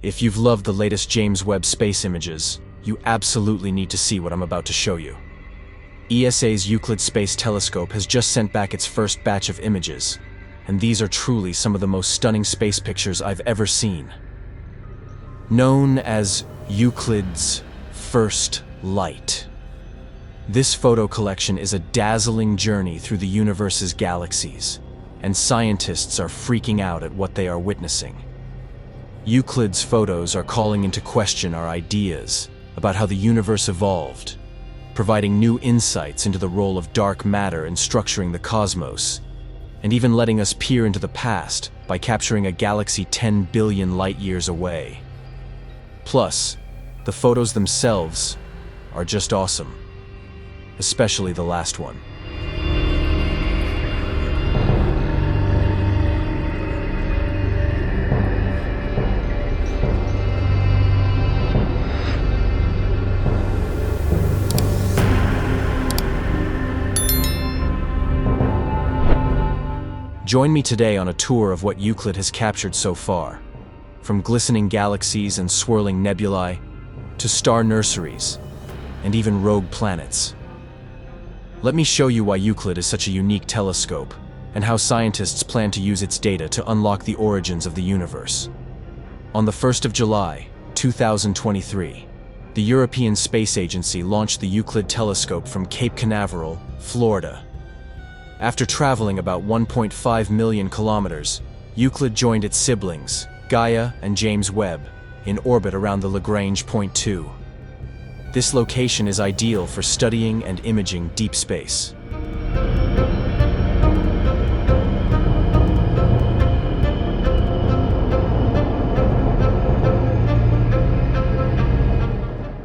If you've loved the latest James Webb space images, you absolutely need to see what I'm about to show you. ESA's Euclid Space Telescope has just sent back its first batch of images, and these are truly some of the most stunning space pictures I've ever seen. Known as Euclid's first light. This photo collection is a dazzling journey through the universe's galaxies, and scientists are freaking out at what they are witnessing. Euclid's photos are calling into question our ideas about how the universe evolved, providing new insights into the role of dark matter in structuring the cosmos, and even letting us peer into the past by capturing a galaxy 10 billion light-years away. Plus, the photos themselves are just awesome, especially the last one. Join me today on a tour of what Euclid has captured so far, from glistening galaxies and swirling nebulae, to star nurseries, and even rogue planets. Let me show you why Euclid is such a unique telescope, and how scientists plan to use its data to unlock the origins of the universe. On the 1st of July, 2023, the European Space Agency launched the Euclid telescope from Cape Canaveral, Florida. After traveling about 1.5 million kilometers, Euclid joined its siblings, Gaia and James Webb, in orbit around the Lagrange Point 2. This location is ideal for studying and imaging deep space.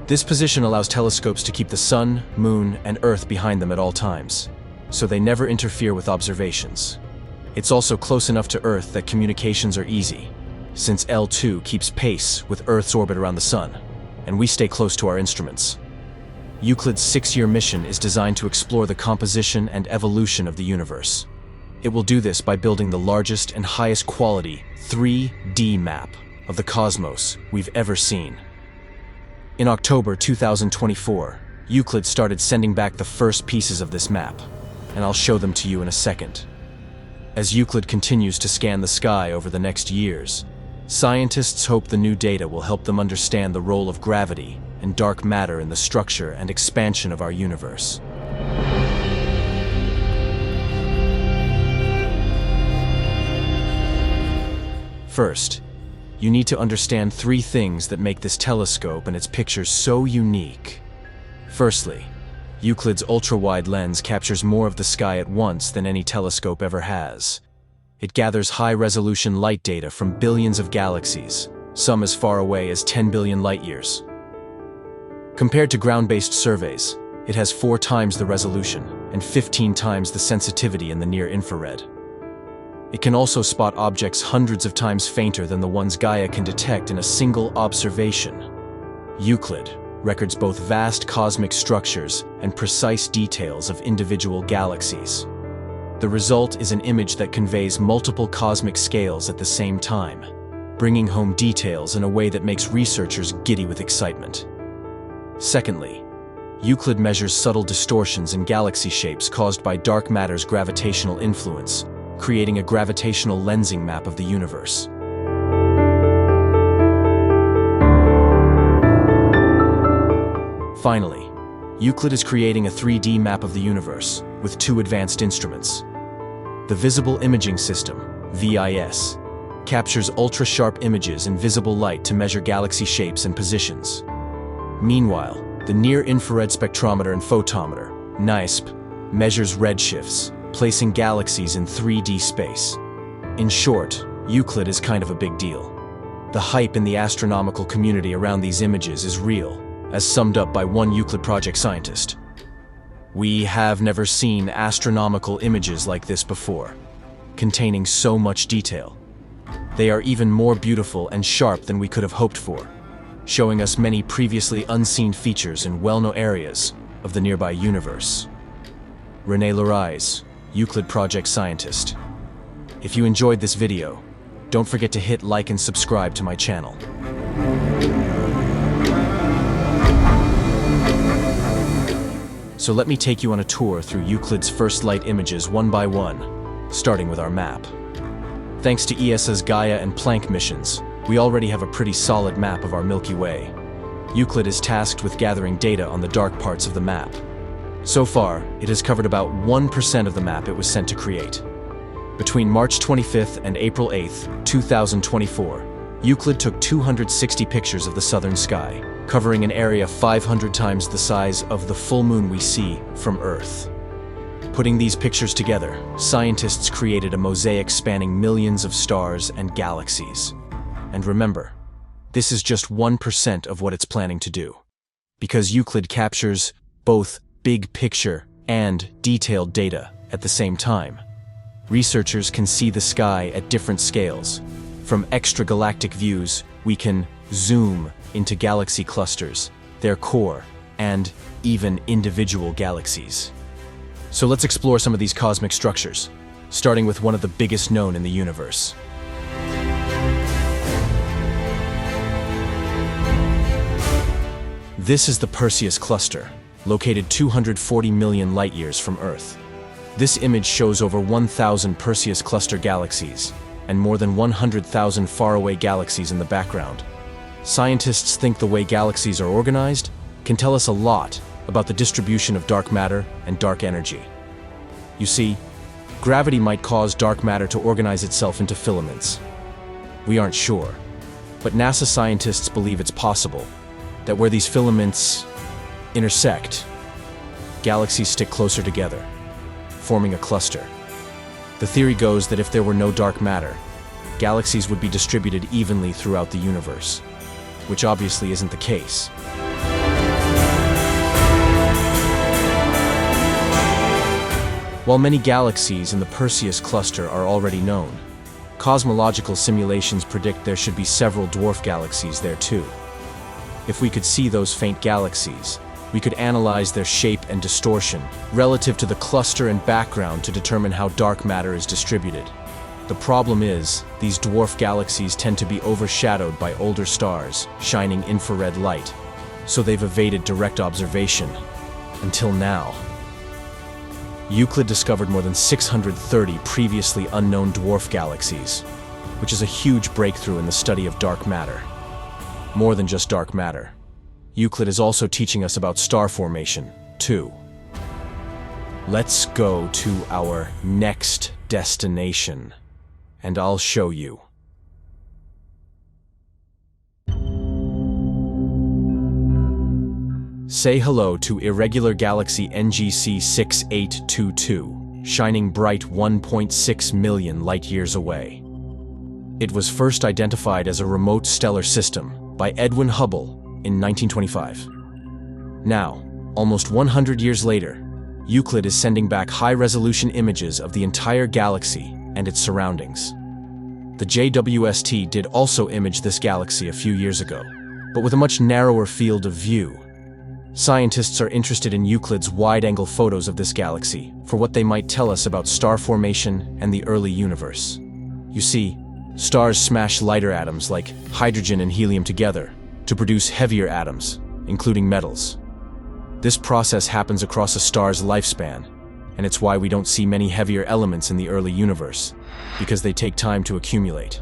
This position allows telescopes to keep the Sun, Moon, and Earth behind them at all times, so they never interfere with observations. It's also close enough to Earth that communications are easy, since L2 keeps pace with Earth's orbit around the Sun, and we stay close to our instruments. Euclid's 6-year mission is designed to explore the composition and evolution of the universe. It will do this by building the largest and highest quality 3D map of the cosmos we've ever seen. In October 2024, Euclid started sending back the first pieces of this map, and I'll show them to you in a second. As Euclid continues to scan the sky over the next years, scientists hope the new data will help them understand the role of gravity and dark matter in the structure and expansion of our universe. First, you need to understand 3 things that make this telescope and its pictures so unique. Firstly, Euclid's ultra-wide lens captures more of the sky at once than any telescope ever has. It gathers high-resolution light data from billions of galaxies, some as far away as 10 billion light-years. Compared to ground-based surveys, it has 4 times the resolution and 15 times the sensitivity in the near-infrared. It can also spot objects hundreds of times fainter than the ones Gaia can detect in a single observation. Euclid records both vast cosmic structures and precise details of individual galaxies. The result is an image that conveys multiple cosmic scales at the same time, bringing home details in a way that makes researchers giddy with excitement. Secondly, Euclid measures subtle distortions in galaxy shapes caused by dark matter's gravitational influence, creating a gravitational lensing map of the universe. Finally, Euclid is creating a 3D map of the universe with 2 advanced instruments. The Visible Imaging System, VIS, captures ultra-sharp images in visible light to measure galaxy shapes and positions. Meanwhile, the Near-Infrared Spectrometer and Photometer, NISP, measures redshifts, placing galaxies in 3D space. In short, Euclid is kind of a big deal. The hype in the astronomical community around these images is real, as summed up by one Euclid project scientist. "We have never seen astronomical images like this before, containing so much detail. They are even more beautiful and sharp than we could have hoped for, showing us many previously unseen features in well-known areas of the nearby universe." René Larise, Euclid project scientist. If you enjoyed this video, don't forget to hit like and subscribe to my channel. So let me take you on a tour through Euclid's first light images one by one, starting with our map. Thanks to ESA's Gaia and Planck missions, we already have a pretty solid map of our Milky Way. Euclid is tasked with gathering data on the dark parts of the map. So far, it has covered about 1% of the map it was sent to create. Between March 25th and April 8th, 2024, Euclid took 260 pictures of the southern sky, covering an area 500 times the size of the full moon we see from Earth. Putting these pictures together, scientists created a mosaic spanning millions of stars and galaxies. And remember, this is just 1% of what it's planning to do. Because Euclid captures both big picture and detailed data at the same time, researchers can see the sky at different scales. From extragalactic views, we can zoom into galaxy clusters, their core, and even individual galaxies. So let's explore some of these cosmic structures, starting with one of the biggest known in the universe. This is the Perseus Cluster, located 240 million light-years from Earth. This image shows over 1,000 Perseus Cluster galaxies, and more than 100,000 faraway galaxies in the background. Scientists think the way galaxies are organized can tell us a lot about the distribution of dark matter and dark energy. You see, gravity might cause dark matter to organize itself into filaments. We aren't sure, but NASA scientists believe it's possible that where these filaments intersect, galaxies stick closer together, forming a cluster. The theory goes that if there were no dark matter, galaxies would be distributed evenly throughout the universe, which obviously isn't the case. While many galaxies in the Perseus Cluster are already known, cosmological simulations predict there should be several dwarf galaxies there too. If we could see those faint galaxies, we could analyze their shape and distortion relative to the cluster and background to determine how dark matter is distributed. The problem is, these dwarf galaxies tend to be overshadowed by older stars, shining infrared light, so they've evaded direct observation, until now. Euclid discovered more than 630 previously unknown dwarf galaxies, which is a huge breakthrough in the study of dark matter. More than just dark matter, Euclid is also teaching us about star formation, too. Let's go to our next destination, and I'll show you. Say hello to irregular galaxy NGC 6822, shining bright 1.6 million light-years away. It was first identified as a remote stellar system by Edwin Hubble in 1925. Now, almost 100 years later, Euclid is sending back high-resolution images of the entire galaxy and its surroundings. The JWST did also image this galaxy a few years ago, but with a much narrower field of view. Scientists are interested in Euclid's wide-angle photos of this galaxy for what they might tell us about star formation and the early universe. You see, stars smash lighter atoms like hydrogen and helium together to produce heavier atoms, including metals. This process happens across a star's lifespan, and it's why we don't see many heavier elements in the early universe, because they take time to accumulate.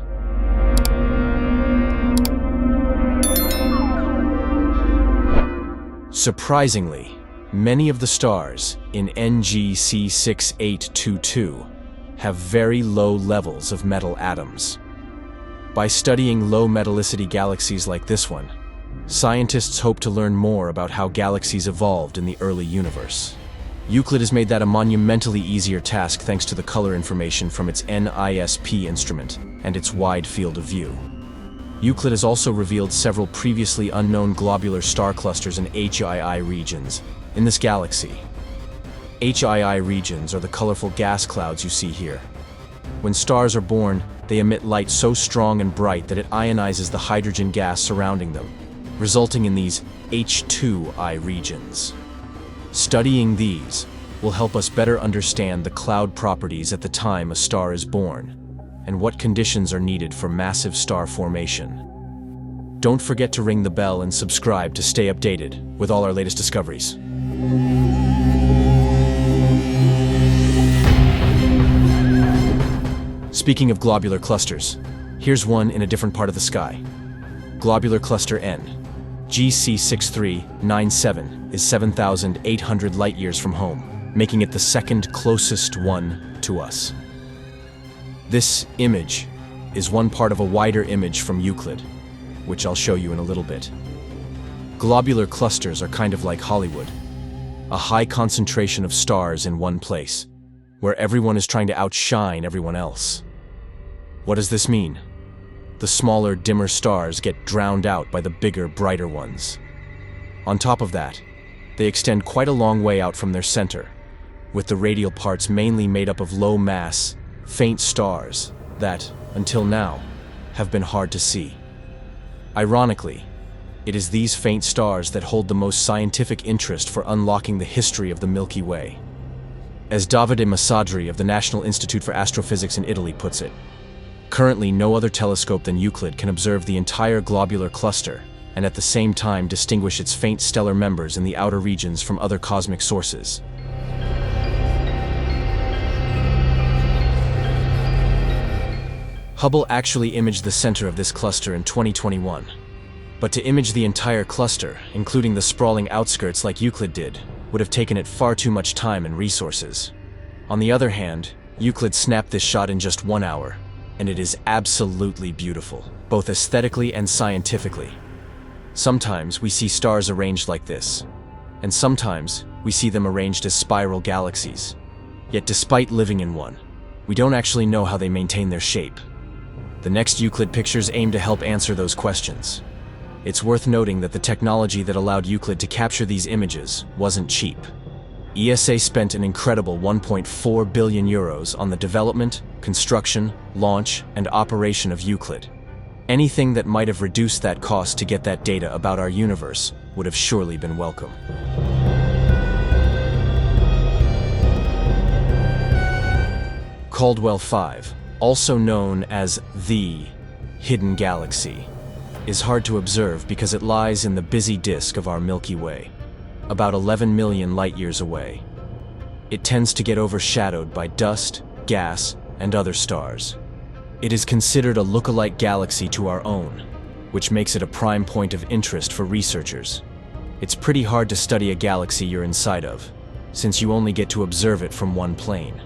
Surprisingly, many of the stars in NGC 6822 have very low levels of metal atoms. By studying low metallicity galaxies like this one, scientists hope to learn more about how galaxies evolved in the early universe. Euclid has made that a monumentally easier task thanks to the color information from its NISP instrument and its wide field of view. Euclid has also revealed several previously unknown globular star clusters and HII regions in this galaxy. HII regions are the colorful gas clouds you see here. When stars are born, they emit light so strong and bright that it ionizes the hydrogen gas surrounding them, resulting in these H2I regions. Studying these will help us better understand the cloud properties at the time a star is born, and what conditions are needed for massive star formation. Don't forget to ring the bell and subscribe to stay updated with all our latest discoveries. Speaking of globular clusters, here's one in a different part of the sky. Globular cluster N, GC6397, is 7,800 light-years from home, making it the second closest one to us. This image is one part of a wider image from Euclid, which I'll show you in a little bit. Globular clusters are kind of like Hollywood, a high concentration of stars in one place, where everyone is trying to outshine everyone else. What does this mean? The smaller, dimmer stars get drowned out by the bigger, brighter ones. On top of that, they extend quite a long way out from their center, with the radial parts mainly made up of low-mass, faint stars that, until now, have been hard to see. Ironically, it is these faint stars that hold the most scientific interest for unlocking the history of the Milky Way. As Davide Massadri of the National Institute for Astrophysics in Italy puts it, currently no other telescope than Euclid can observe the entire globular cluster and at the same time distinguish its faint stellar members in the outer regions from other cosmic sources. Hubble actually imaged the center of this cluster in 2021. But to image the entire cluster, including the sprawling outskirts like Euclid did, would have taken it far too much time and resources. On the other hand, Euclid snapped this shot in just 1 hour, and it is absolutely beautiful, both aesthetically and scientifically. Sometimes we see stars arranged like this, and sometimes we see them arranged as spiral galaxies. Yet despite living in one, we don't actually know how they maintain their shape. The next Euclid pictures aim to help answer those questions. It's worth noting that the technology that allowed Euclid to capture these images wasn't cheap. ESA spent an incredible 1.4 billion euros on the development, construction, launch, and operation of Euclid. Anything that might have reduced that cost to get that data about our universe would have surely been welcome. Caldwell 5, also known as the Hidden Galaxy, is hard to observe because it lies in the busy disk of our Milky Way, about 11 million light-years away. It tends to get overshadowed by dust, gas, and other stars. It is considered a look-alike galaxy to our own, which makes it a prime point of interest for researchers. It's pretty hard to study a galaxy you're inside of, since you only get to observe it from one plane.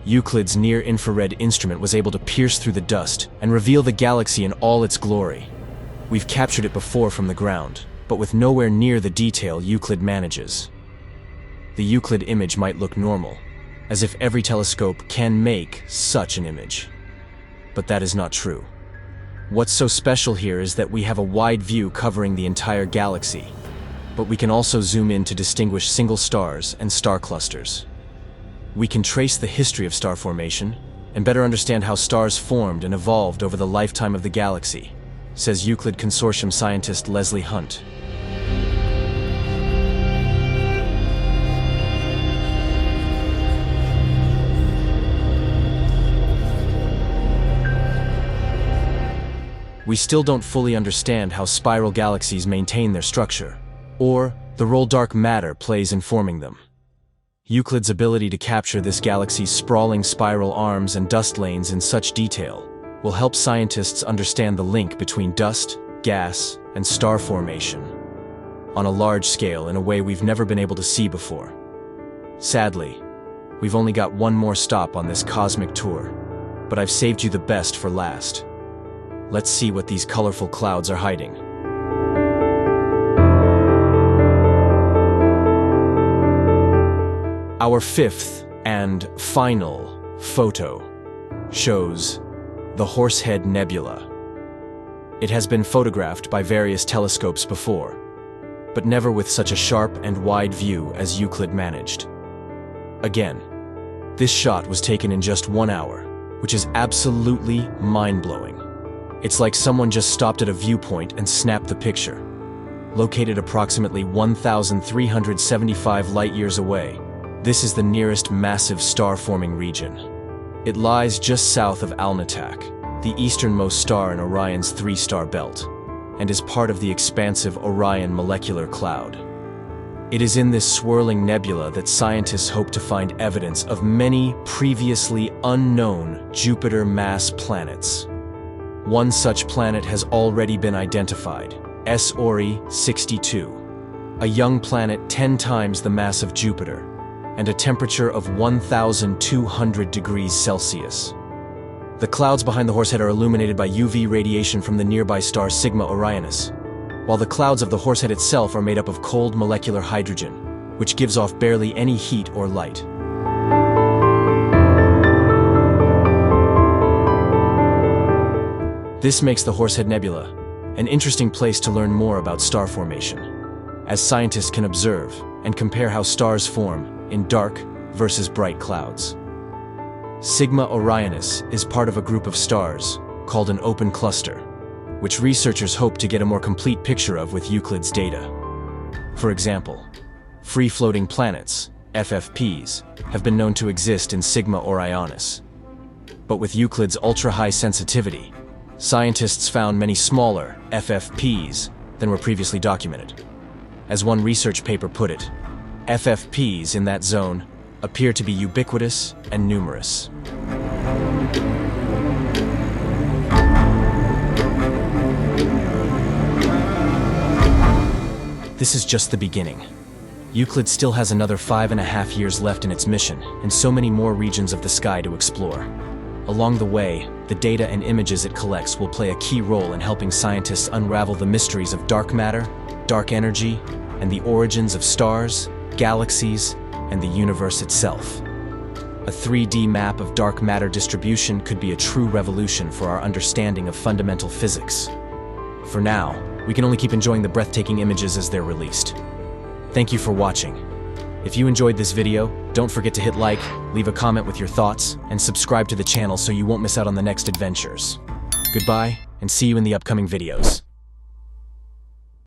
Euclid's near-infrared instrument was able to pierce through the dust and reveal the galaxy in all its glory. We've captured it before from the ground, but with nowhere near the detail Euclid manages. The Euclid image might look normal, as if every telescope can make such an image. But that is not true. What's so special here is that we have a wide view covering the entire galaxy, but we can also zoom in to distinguish single stars and star clusters. We can trace the history of star formation and better understand how stars formed and evolved over the lifetime of the galaxy, says Euclid Consortium scientist Leslie Hunt. We still don't fully understand how spiral galaxies maintain their structure, or the role dark matter plays in forming them. Euclid's ability to capture this galaxy's sprawling spiral arms and dust lanes in such detail will help scientists understand the link between dust, gas, and star formation on a large scale in a way we've never been able to see before. Sadly, we've only got one more stop on this cosmic tour, but I've saved you the best for last. Let's see what these colorful clouds are hiding. Our fifth and final photo shows the Horsehead Nebula. It has been photographed by various telescopes before, but never with such a sharp and wide view as Euclid managed. Again, this shot was taken in just 1 hour, which is absolutely mind-blowing. It's like someone just stopped at a viewpoint and snapped the picture. Located approximately 1,375 light-years away, this is the nearest massive star-forming region. It lies just south of Alnitak, the easternmost star in Orion's three-star belt. and is part of the expansive Orion molecular cloud. It is in this swirling nebula that scientists hope to find evidence of many previously unknown Jupiter-mass planets. One such planet has already been identified, S-Ori 62, a young planet 10 times the mass of Jupiter, and a temperature of 1,200 degrees Celsius. The clouds behind the Horsehead are illuminated by UV radiation from the nearby star Sigma Orionis, while the clouds of the Horsehead itself are made up of cold molecular hydrogen, which gives off barely any heat or light. This makes the Horsehead Nebula an interesting place to learn more about star formation, as scientists can observe and compare how stars form in dark versus bright clouds. Sigma Orionis is part of a group of stars called an open cluster, which researchers hope to get a more complete picture of with Euclid's data. For example, free-floating planets, FFPs, have been known to exist in Sigma Orionis. But with Euclid's ultra-high sensitivity, scientists found many smaller FFPs than were previously documented. As one research paper put it, FFPs in that zone appear to be ubiquitous and numerous. This is just the beginning. Euclid still has another 5.5 years left in its mission, and so many more regions of the sky to explore. Along the way, the data and images it collects will play a key role in helping scientists unravel the mysteries of dark matter, dark energy, and the origins of stars, galaxies, and the universe itself. A 3D map of dark matter distribution could be a true revolution for our understanding of fundamental physics. For now, we can only keep enjoying the breathtaking images as they're released. Thank you for watching. If you enjoyed this video, don't forget to hit like, leave a comment with your thoughts, and subscribe to the channel so you won't miss out on the next adventures. Goodbye, and see you in the upcoming videos.